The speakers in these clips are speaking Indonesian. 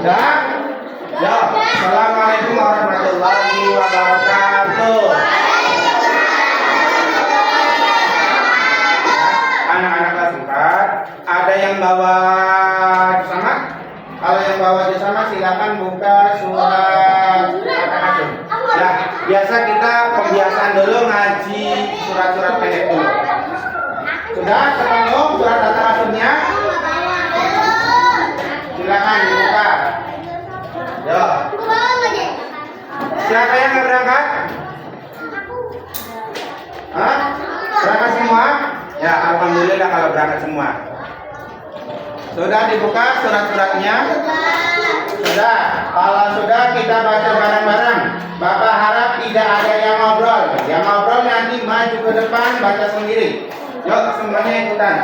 Sudah? Ya. Assalamualaikum warahmatullahi wabarakatuh. Anak-anak kelas 4, ada yang bawa sama? Kalau yang bawa sama silakan buka surat At-Takasur. Ya, biasa kita pembiasaan dulu ngaji surat-surat pendek dulu. Sudah ketemu surat At-Takasurnya? Silakan dibuka. Yo. Siapa yang nggak berangkat? Hah? Berangkat semua? Ya, alhamdulillah kalau berangkat semua. Sudah dibuka surat-suratnya? Sudah. Kalau sudah kita baca bareng-bareng. Bapak harap tidak ada yang ngobrol. Yang ngobrol nanti maju ke depan baca sendiri. Yuk semuanya ikutan.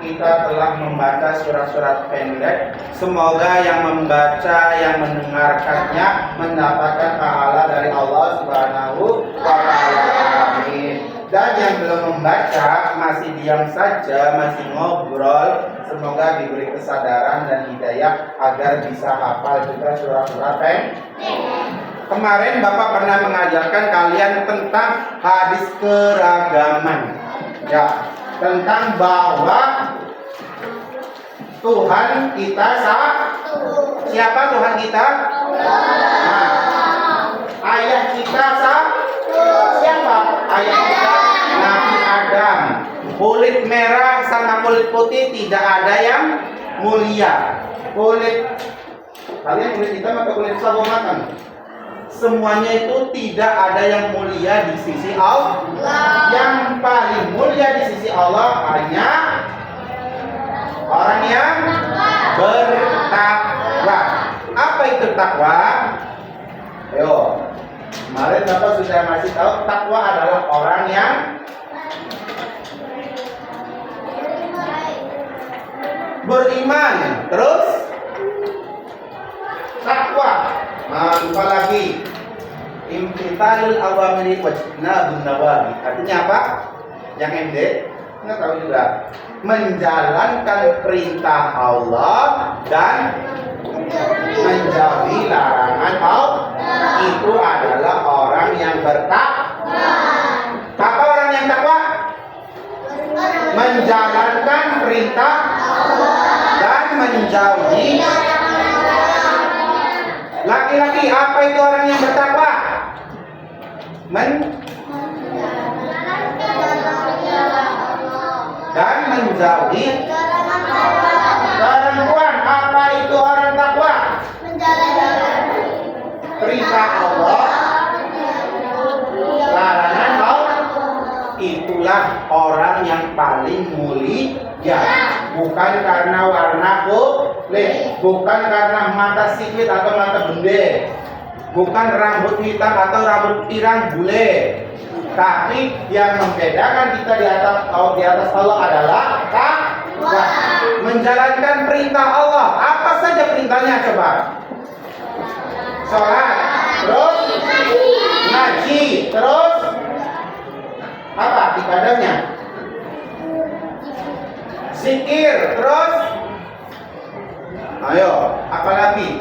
kita telah membaca surat-surat pendek. Semoga yang membaca, yang mendengarkannya mendapatkan pahala dari Allah Subhanahu wa taala. Amin. Dan yang belum membaca, masih diam saja, masih ngobrol, semoga diberi kesadaran dan hidayah agar bisa hafal juga surat-surat pendek. Kemarin Bapak pernah mengajarkan kalian tentang hadis keragaman. Ya, tentang bahwa Tuhan kita satu. Siapa Tuhan kita? Nah, ayah kita satu. Siapa ayah kita? Nabi Adam. Kulit merah sama kulit putih tidak ada yang mulia. Kalian kulit hitam atau kulit sawo matang? Semuanya itu tidak ada yang mulia di sisi Allah. Yang paling mulia di sisi Allah hanya orang yang bertakwa. Apa itu takwa? Ayo, kemarin Bapak sudah masih tahu takwa adalah orang yang beriman. Terus takwa. Nah, lupa lagi. Imtithalul awamiri wajtinabun nawahi. Artinya apa? Yang MD nggak tahu juga. Menjalankan perintah Allah dan menjauhi larangan Allah. Itu adalah orang yang bertakwa. Apa orang yang takwa? Menjalankan perintah dan menjauhi. Laki-laki, apa itu orang yang bertakwa? Dan menjauhi. Perempuan, apa itu orang takwa? Perintah Allah, larangan Allah. Itulah orang yang paling mulia. Bukan karena warna kulit, bukan karena mata sipit atau mata bende, bukan rambut hitam atau rambut pirang bule. Tapi yang membedakan kita di atas Allah adalah takwa. Menjalankan perintah Allah. Apa saja perintahnya coba? Sholat, terus ngaji, terus apa ibadahnya? Zikir, terus ayo, apalagi?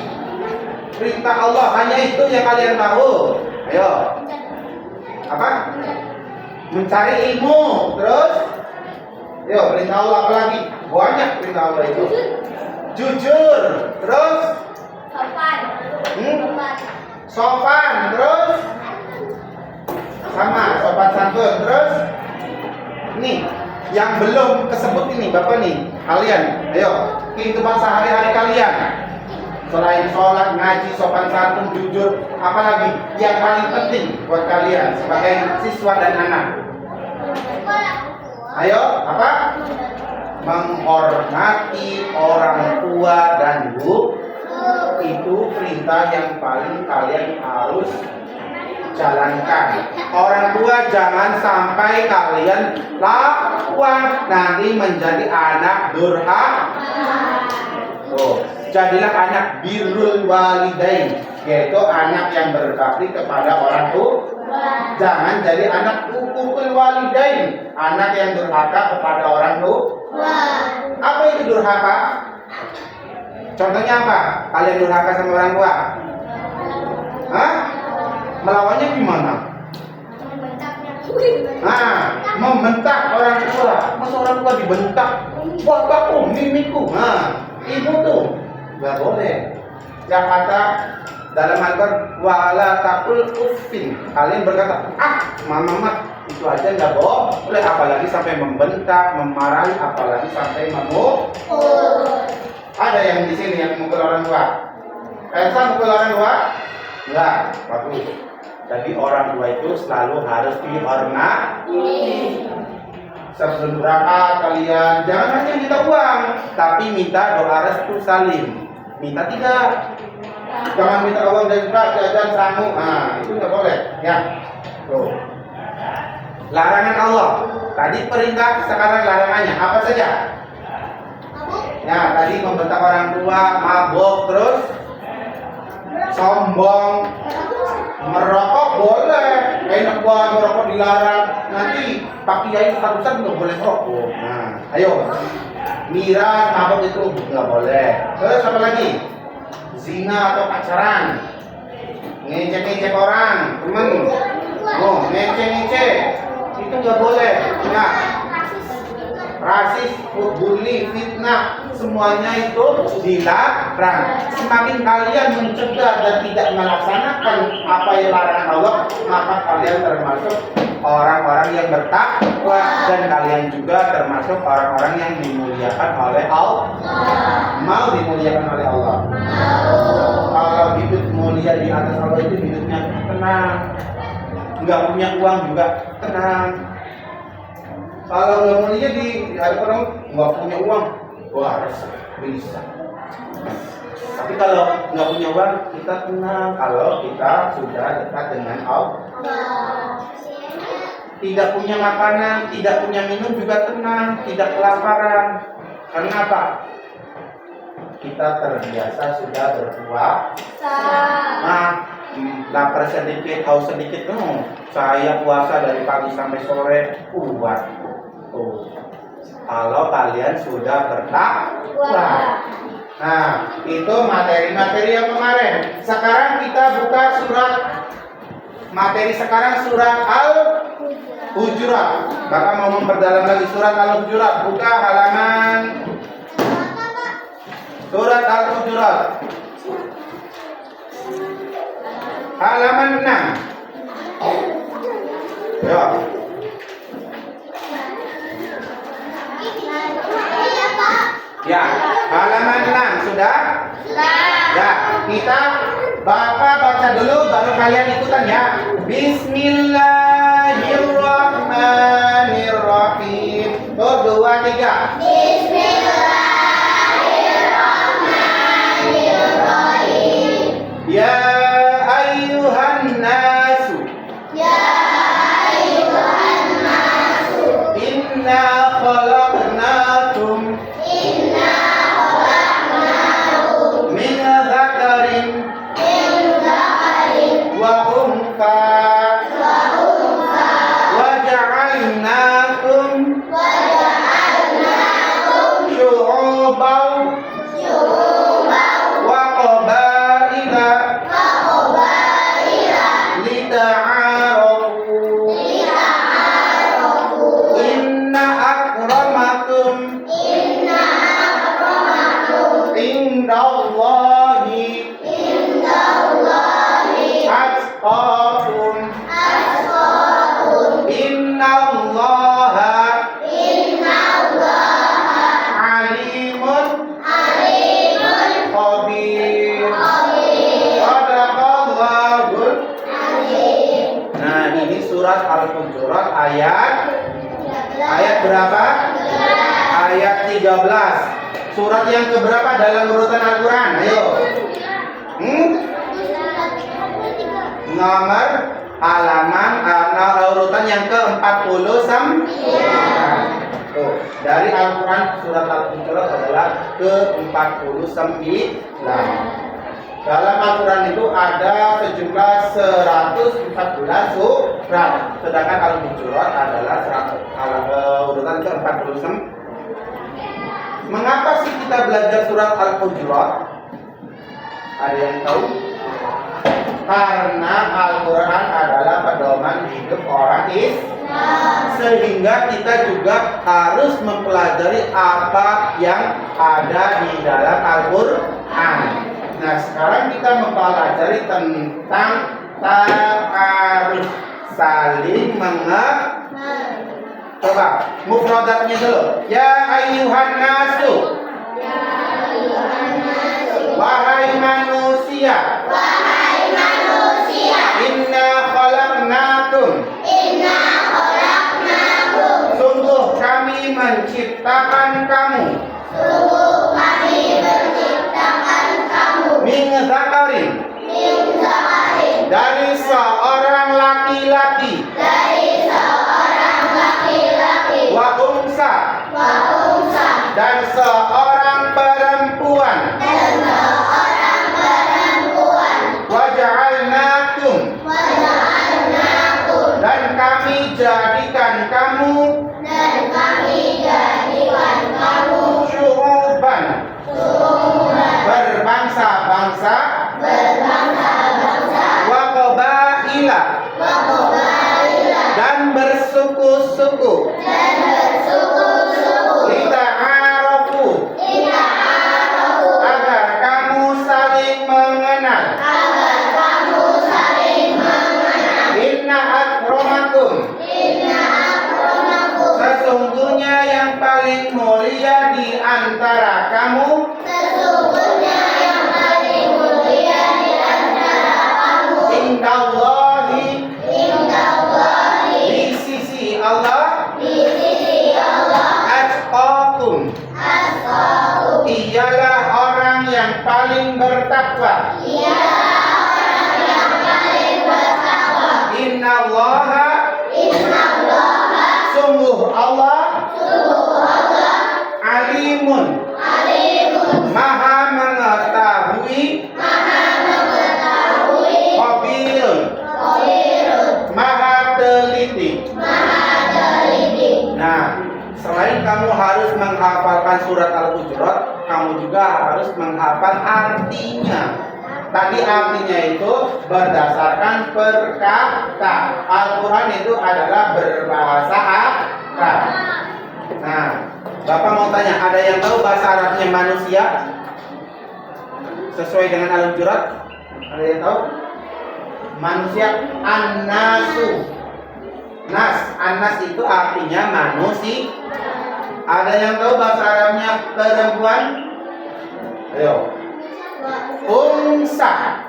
Perintah Allah hanya itu yang kalian tahu. Ayo. Apa? Mencari ilmu, terus ayo, perintah Allah apalagi? Banyak perintah Allah itu. Jujur, terus sopan, terus sama sopan santun, terus nih yang belum kesebut ini Bapak nih, kalian, ayo kehidupan sehari-hari kalian selain sholat, ngaji, sopan santun, jujur, apalagi yang paling penting buat kalian sebagai siswa dan anak? Ayo, apa? Menghormati orang tua dan guru. Itu perintah yang paling kalian harus jalankan. Orang tua jangan sampai kalian lakukan, nanti menjadi anak durhaka. Jadilah anak birrul walidain, yaitu anak yang berbakti kepada orang tua. Jangan jadi anak uququl walidain, anak yang durhaka kepada orang tua. Apa itu durhaka? Contohnya apa? Kalian durhaka sama orang tua? Hah? Melawannya gimana? Nah, membentak orang tua. Masa orang tua dibentak? Bapakku, mimiku. Nah, ibu tuh nggak boleh. Yang kata dalam Al-Quran, wala taqul uffin. Kalian berkata, mama, itu aja nggak boleh. Apalagi sampai membentak, memarahi, apalagi sampai memukul. Ada yang di sini yang memukul orang tua? Elsa mukul orang tua? Enggak, bagus. Jadi orang tua itu selalu harus dihormati. Sebelum berangkat kalian jangan hanya minta uang, tapi minta doa restu salim. Minta tidak. Jangan minta uang dari jajan sangu. Nah, itu nggak boleh. Ya. Tuh. Larangan Allah. Tadi perintah, sekarang larangannya apa saja? Ya, tadi membentak orang tua, mabok, terus sombong, merokok boleh. Enak buat merokok dilarang. Nanti Pak Kiai ustaz nggak boleh merokok. Nah, ayo. Miras, mabok itu nggak boleh. Terus apa lagi? Zina atau pacaran, ngecek-ngecek orang, temen, ngecek-ngecek, itu nggak boleh. Nah, rasis, bully, fitnah, semuanya itu dilarang. Semakin kalian mencegah dan tidak melaksanakan apa yang larangan Allah, maka kalian termasuk orang-orang yang bertakwa dan kalian juga termasuk orang-orang yang dimuliakan oleh Allah. Mau dimuliakan oleh Allah? Kalau hidup mulia di atas Allah itu hidupnya tenang, nggak punya uang juga tenang. Kalau nggak mulia di ada orang nggak punya uang, wah bisa. Tapi kalau nggak punya uang, kita tenang kalau kita sudah dekat dengan Allah. Tidak punya makanan, tidak punya minum juga tenang, tidak kelaparan. Karena apa? Kita terbiasa sudah berpuasa. Nah, lapar sedikit, haus sedikit, saya puasa dari pagi sampai sore, kuat. Kalau kalian sudah bertakwa. Nah, itu materi-materi yang kemarin. Sekarang kita buka surat. Materi sekarang surat Al-Hujurat. Bapak mau memperdalam lagi surat Al-Hujurat. Buka halaman surat Al-Hujurat. Halaman 6. Ya. Ya, halaman 6 sudah? Ya, kita Bapak baca dulu baru kalian ikutan ya. Bismillahirrahmanirrahim. 1, 2, 3. Bismillahirrahmanirrahim. Ya ayyuhan nasu. Ya ayyuhan nasu. Inna khalaqnakum. Al-Hujurat ayat berapa? Ayat 13. Surat yang keberapa dalam urutan Al-Quran? Ayo. Nomor halaman urutan yang ke-49. Dari Al-Quran surat Al-Hujurat adalah ke-49. Dalam Al-Quran itu ada sejumlah 114 surat, sedangkan Al-Hujurat adalah urutan ke-49. Mengapa sih kita belajar surat Al-Hujurat? Ada yang tahu? Karena Al-Quran adalah pedoman hidup orang Islam, sehingga kita juga harus mempelajari apa yang ada di dalam Al-Quran. Nah, sekarang kita mempelajari tentang ta'aruf, saling mengenal. Coba mufradatnya dulu. Ya ayyuhan nasu. Ya ayyuhan nasu. Wahai manusia. Wahai manusia. Inna khalaqnakum. Inna khalaqnakum. Sungguh kami menciptakan kamu. Sungguh kami menciptakan kamu. Min zakarin. Min zakarin. Dari seorang laki-laki. Dari seorang laki-laki. Wa unsa. Wa unsa. Dan seorang Sesungguhnya yang paling mulia di antara kamu. Sesungguhnya yang paling mulia di antara kamu. Indallahi. Indallahi. Di sisi Allah. Di sisi Allah. Atqakum. Atqakum. Ialah orang yang paling bertakwa. Ialah orang yang paling bertakwa. Innallaha. Innallaha. Sungguh Allah. Sungguh Allah. Alimun. Alimun. Maha mengetahui. Maha mengetahui. Khabirun. Khabirun. Maha teliti. Maha teliti. Nah, selain kamu harus menghafalkan surat Al-Hujurat, kamu juga harus menghafal artinya. Tadi artinya itu berdasarkan perkata. Al-Quran itu adalah berbahasa Arab. Nah, Bapak mau tanya, ada yang tahu bahasa Arabnya manusia? Sesuai dengan Al-Hujurat? Ada yang tahu? Manusia, an-nasu. Anas itu artinya manusia. Ada yang tahu bahasa Arabnya perempuan? Ayo. Unsa.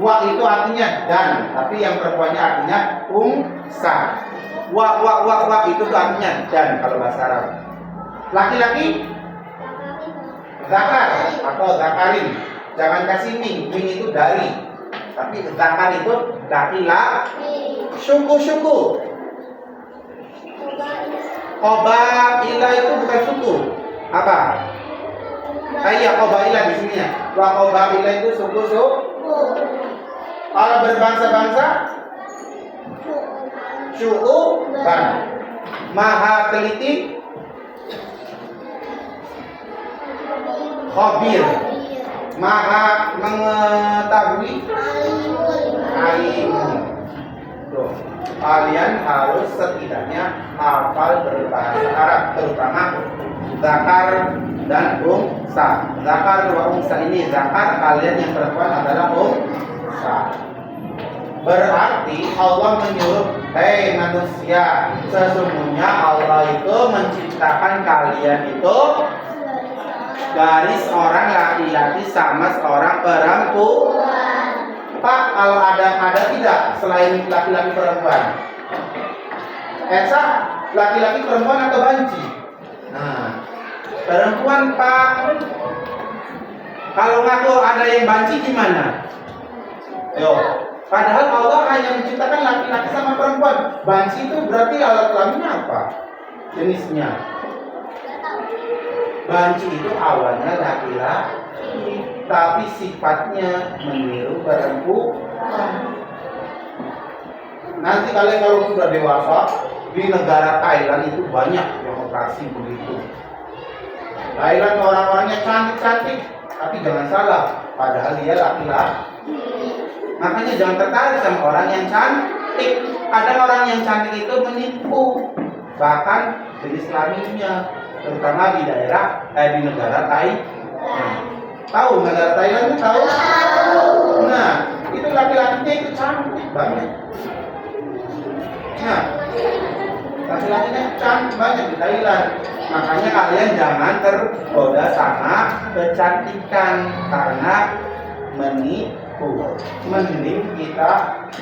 Wa itu artinya dan, tapi yang perempuannya artinya unsa. Wa itu artinya dan kalau bahasa Arab. Laki-laki zakar atau zakarin. Jangan kasih min itu dari. Tapi zakar itu laki-laki. Suku-suku. Qabaila itu bukan suku. Apa? Iya, qabaila di sini ya. Wa qabaila itu suku-suku. Kalau berbangsa-bangsa syu'uban. Maha teliti. Khabir. Maha mengetahui. Alimun. Tuh. Kalian harus setidaknya hafal berbahasa Arab, terutama zakar dan unsa. Zakar wa unsa ini, zakar kalian yang perempuan adalah unsa. Berarti Allah menyuruh, hei manusia, sesungguhnya Allah itu menciptakan kalian itu dari seorang laki-laki sama seorang perempuan. Pak, kalau ada tidak selain laki-laki perempuan? Esa, laki-laki perempuan atau banci? Nah, perempuan Pak. Kalau ngaku ada yang banci gimana? Yo, padahal Allah hanya menciptakan laki-laki sama perempuan. Banci itu berarti alat kelaminnya apa? Jenisnya? Banci itu awalnya laki-laki, tapi sifatnya meniru perempuan. Nanti kalian kalau sudah dewasa, di negara Thailand itu banyak yang operasi begitu. Thailand orang-orangnya cantik-cantik, tapi jangan salah, padahal dia laki-laki. Makanya jangan tertarik sama orang yang cantik. Kadang orang yang cantik itu menipu, bahkan jenis kelaminnya, terutama di daerah di negara Thailand. Tahu negara Thailand itu tahu? Nah, itu laki-lakinya itu cantik banget. Nah, laki-lakinya cantik banyak di Thailand. Makanya kalian jangan tergoda sama kecantikan karena menipu. Mending kita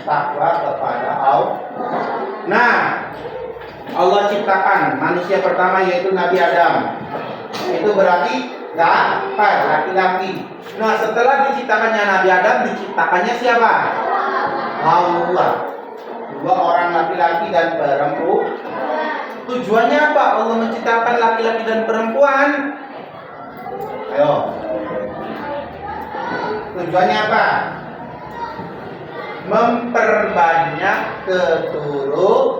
takwa kepada Allah. Nah, Allah ciptakan manusia pertama yaitu Nabi Adam. Itu berarti zakar, laki-laki. Nah, setelah diciptakannya Nabi Adam, diciptakannya siapa? Hawa. Dua orang laki-laki dan perempuan. Tujuannya apa? Allah menciptakan laki-laki dan perempuan. Ayo. Tujuannya apa? Memperbanyak keturunan.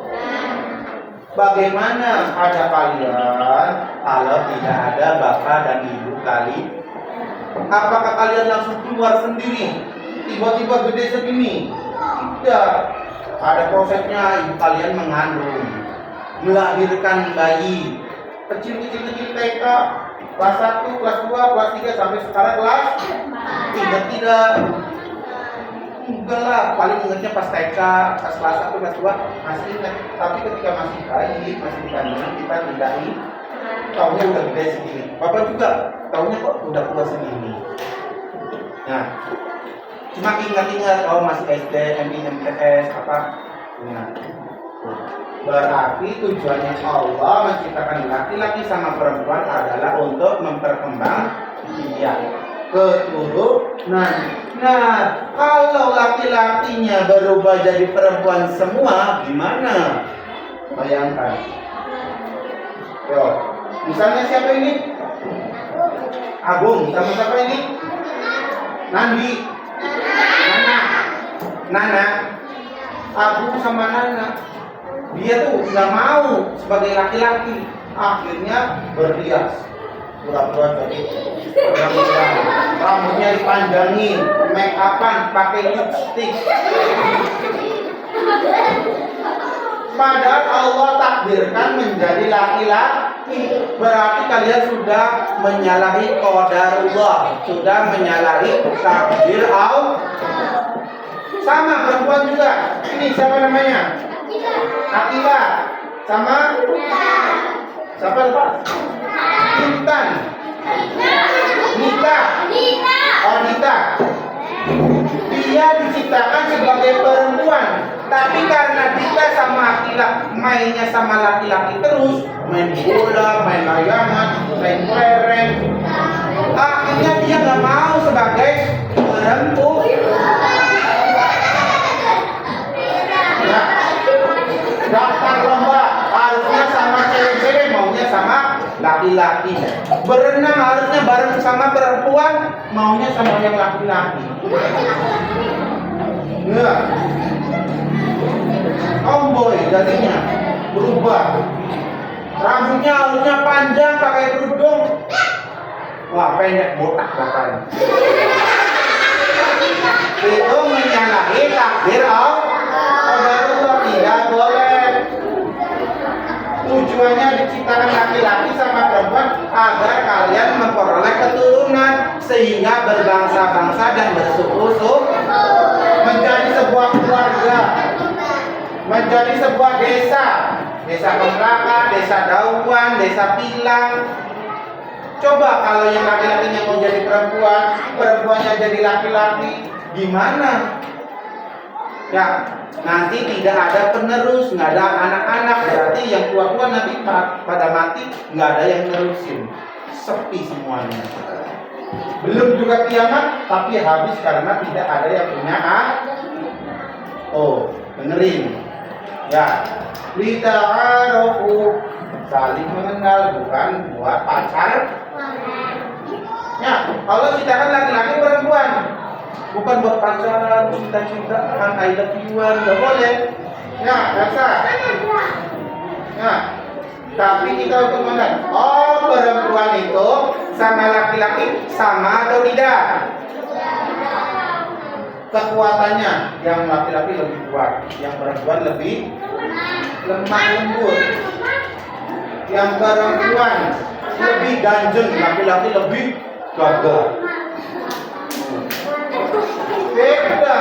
Bagaimana ada kalian kalau tidak ada bapak dan ibu kalian? Apakah kalian langsung keluar sendiri? Tiba-tiba gede segini? Tidak. Ada prosesnya. Ibu kalian mengandung, melahirkan bayi kecil-kecil TK, kelas 1, kelas 2, kelas 3 sampai sekarang kelas 3. Tidak. Enggak lah, paling ingatnya pas TK, pas kelas 1, kelas 2 masih ingat. Tapi ketika masih bayi, masih di kandungan kita tidak ini, taunya udah gede segini. Bapak juga taunya kok udah tua segini. Nah, cuma ingat-ingat oh masih SD, MI, MTS apa. Nah, berarti tujuannya Allah menciptakan laki-laki sama perempuan adalah untuk memperkembang keturunan. Nah, kalau laki-lakinya berubah jadi perempuan semua, gimana? Bayangkan. Yo, misalnya siapa ini? Agung, sama siapa ini? Nandi, Nana. Agung sama Nana. Dia tuh nggak mau sebagai laki-laki, akhirnya berhias, pura-pura jadi perempuan, rambutnya dipanjangin, make upan, pakai lipstick. Padahal Allah takdirkan menjadi laki-laki. Berarti kalian sudah menyalahi qadarullah, sudah menyalahi takdir Allah. Sama perempuan juga. Ini siapa namanya? Akila. Sama siapa Pak? Intan. Nita. Oh Nita. Dia diciptakan sebagai perempuan, tapi karena Dita sama Akila mainnya sama laki-laki terus, main bola, main layangan, main kelereng, akhirnya dia nggak mau sebagai perempuan. Nah, daftar lomba harusnya sama cewek-cewek, maunya sama laki-laki. Berenang harusnya bareng sama perempuan, maunya sama yang laki-laki. Nah, tomboy jadinya berubah. Rambutnya harusnya panjang pakai kerudung. Wah, pendek botak bahkan. Itu menyalahi takdir Allah. Tidak boleh. Tujuannya diciptakan laki-laki sama perempuan agar kalian memperoleh keturunan sehingga berbangsa-bangsa dan bersuku-suku, menjadi sebuah keluarga, menjadi sebuah desa, desa Pemraka, desa Dauan, desa Pilang. Coba kalau yang laki-lakinya mau jadi perempuan, perempuannya jadi laki-laki, gimana? Ya, nanti tidak ada penerus, nggak ada anak-anak, berarti yang tua-tua nanti pada mati, nggak ada yang nerusin, sepi semuanya. Belum juga kiamat, tapi habis karena tidak ada yang punya anak. Oh, dengerin. Ya, lita'arofu, saling mengenal, bukan buat pacar. Ya, Allah ciptakan laki-laki perempuan, bukan buat pacaran, cinta-cintaan, I love you-an, nggak boleh. Ya, biasa. Ya, tapi kita untuk mengenal, oh perempuan itu sama laki-laki sama atau tidak? Kekuatannya, yang laki-laki lebih kuat, yang perempuan lebih lemah lembut. Yang perempuan lebih ganjeng, laki-laki lebih gagah. Beda.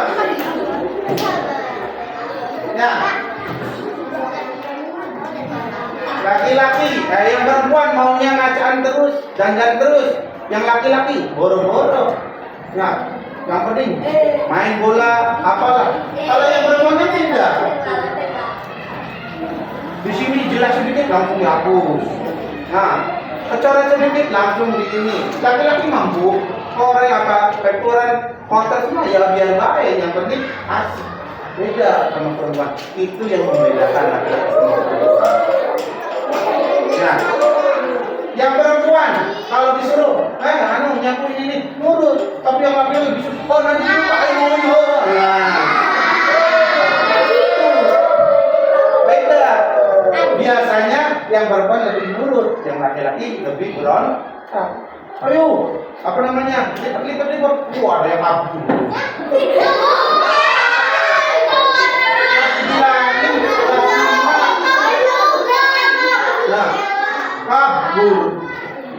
Ya. Laki-laki, yang perempuan maunya ngacaan terus, dandan terus. Yang laki-laki boro-boro. Nah, yang penting main bola, apalah. Kalau yang perempuan tidak. Di sini jelas sedikit langsung dihapus. Nah, kecoret sedikit langsung di ini. Laki-laki mampu. Korek apa, pekuran, kotor semua ya biar baik. Yang penting asik. Beda sama perempuan. Itu yang membedakan laki-laki sama perempuan. Nah, yang perempuan kalau disuruh, nyapu ini nurut. Tapi yang laki-laki disuruh, oh nanti pakai ngomong. Nah, beda. Biasanya yang perempuan lebih nurut, yang laki-laki lebih berontak. Ayo, apa namanya? Lipat-lipat wah ada yang kabur. Nah, kabur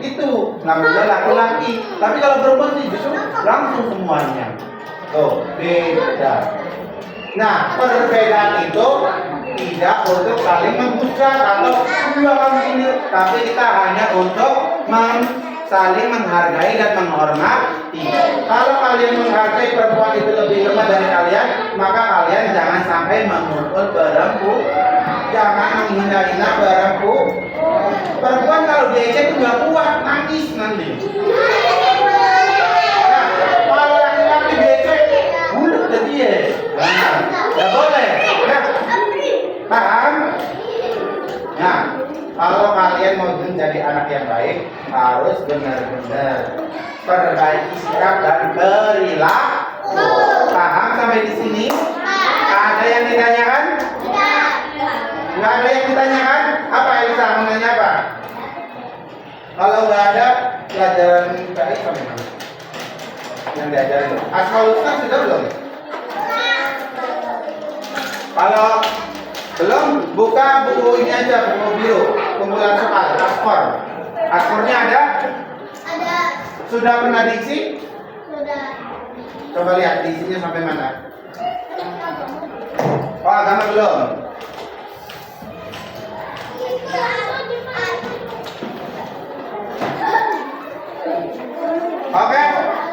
itu namanya laki-laki. Tapi kalau perempuan sih justru langsung semuanya. Tuh, beda. Nah, perbedaan itu tidak untuk saling menghujat atau ini, tapi kita hanya untuk saling menghargai dan menghormati. Kalau kalian menghargai perempuan itu lebih lemah dari kalian, maka kalian jangan sampai memukul perempuan, jangan menghina-hina perempuan. Perempuan kalau diejek itu nggak kuat, nangis nanti. Nah, kalau laki-laki diejek, bulat ke dia. Nah, nggak boleh. Nah, paham? Nah, kalau kalian mau menjadi anak yang baik, harus benar-benar perbaiki sikap dan perilaku. Paham sampai di sini? Ada yang ditanyakan? Nggak ada yang ditanyakan? Apa Elsa mau nanya apa? Kalau nggak ada, pelajaran baik sampai mana? Yang diajarin. Asmaul Husna sudah belum? Kalau belum, buka buku ini aja, buku biru, kumpulan soal, askor. Askornya ada? Ada. Sudah pernah diisi? Sudah. Coba lihat diisinya sampai mana? Oh, agama belum? Oke,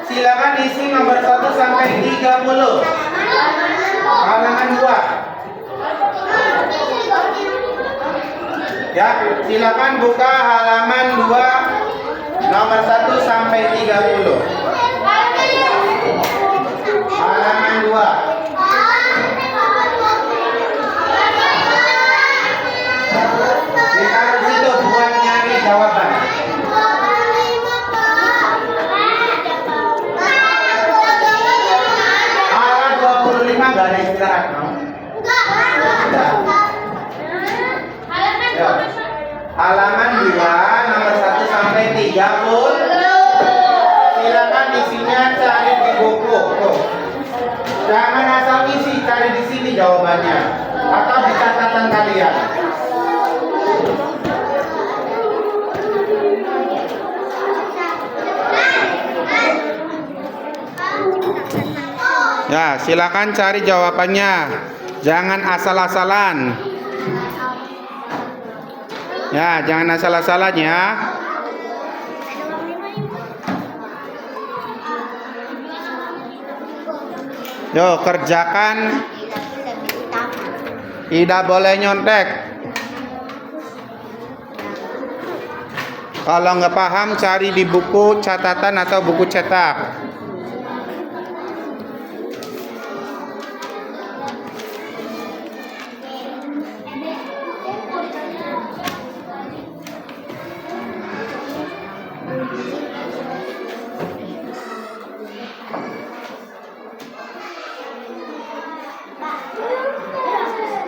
silakan isi nomor 1 sampai 30. Halaman 2. Ya, silakan buka halaman 2 nomor 1 sampai 30. Halaman 2. Ditaruh situ buat nyari jawaban. Halaman 25 enggak ada istirahat, no? Yuk. Halaman 2 nomor 1 sampai 30. Silakan isinya cari di buku. Tuh. Jangan asal isi, cari di sini jawabannya atau di catatan kalian. Ya, silakan cari jawabannya. Jangan asal-asalan. Ya, jangan asal-asalan ya. Yo, kerjakan. Tidak boleh nyontek. Kalau nggak paham, cari di buku catatan atau buku cetak.